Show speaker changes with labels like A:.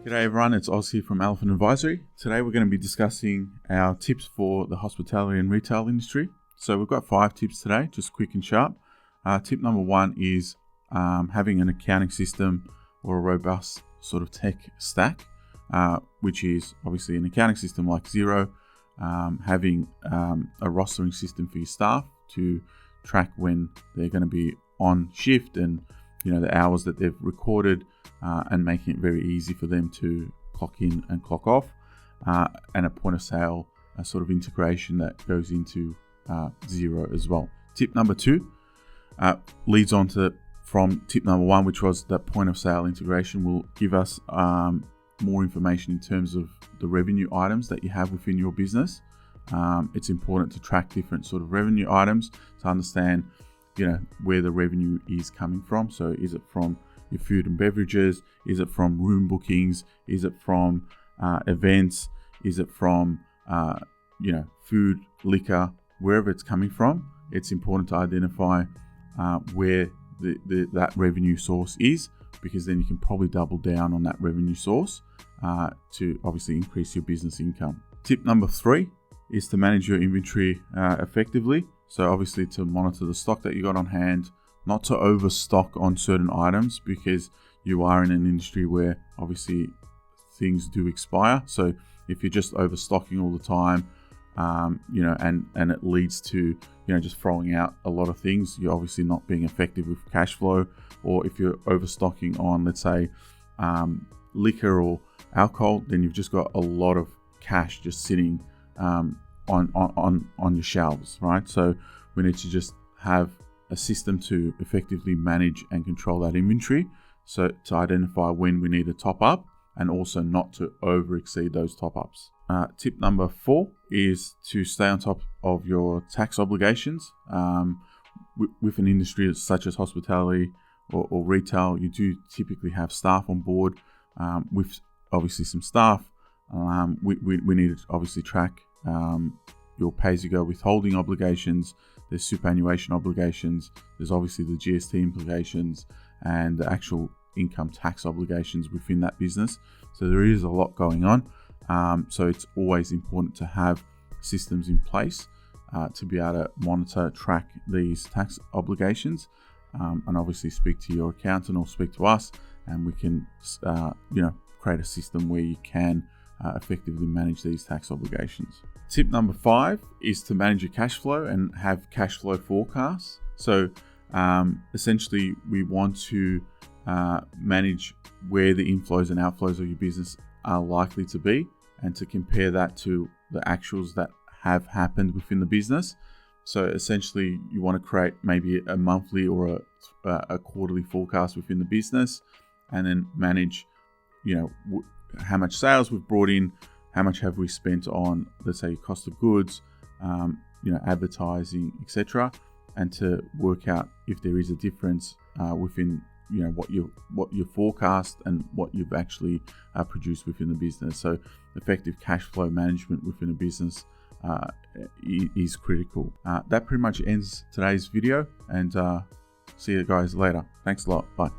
A: G'day everyone, it's Oz here from Elephant Advisory. Today we're going to be discussing our tips for the hospitality and retail industry. So we've got 5 tips today, just quick and sharp. Tip number 1 is having an accounting system or a robust sort of tech stack, which is obviously an accounting system like Xero, having a rostering system for your staff to track when they're going to be on shift and the hours that they've recorded, and making it very easy for them to clock in and clock off, and a point of sale sort of integration that goes into Xero as well. Tip number 2 leads on from tip number 1, which was that point of sale integration will give us more information in terms of the revenue items that you have within your business. It's important to track different sort of revenue items to understand where the revenue is coming from. So is it from your food and beverages? Is it from room bookings? Is it from events? Is it from food, liquor, wherever it's coming from? It's important to identify where that revenue source is, because then you can probably double down on that revenue source to obviously increase your business income. Tip number 3 is to manage your inventory effectively. So obviously to monitor the stock that you got on hand, not to overstock on certain items, because you are in an industry where obviously things do expire. So if you're just overstocking all the time, and it leads to just throwing out a lot of things, you're obviously not being effective with cash flow. Or if you're overstocking on, let's say, liquor or alcohol, then you've just got a lot of cash just sitting on your shelves, right? So we need to just have a system to effectively manage and control that inventory, so to identify when we need to top up and also not to over exceed those top ups. Tip number 4 is to stay on top of your tax obligations. With an industry such as hospitality or retail, you do typically have staff on board. With obviously some staff, we need to obviously track your pay-as-you-go withholding obligations. There's superannuation obligations. There's obviously the GST implications and the actual income tax obligations within that business. So there is a lot going on. So it's always important to have systems in place to be able to monitor, track these tax obligations, and obviously speak to your accountant or speak to us, and we can create a system where you can effectively manage these tax obligations. Tip number 5 is to manage your cash flow and have cash flow forecasts. So essentially we want to manage where the inflows and outflows of your business are likely to be, and to compare that to the actuals that have happened within the business. So essentially you want to create maybe a monthly or a quarterly forecast within the business, and then manage how much sales we've brought in, how much have we spent on, let's say, cost of goods, advertising, etc., and to work out if there is a difference within what you forecast and what you've actually produced within the business. So effective cash flow management within a business is critical. That pretty much ends today's video, and see you guys later. Thanks a lot. Bye.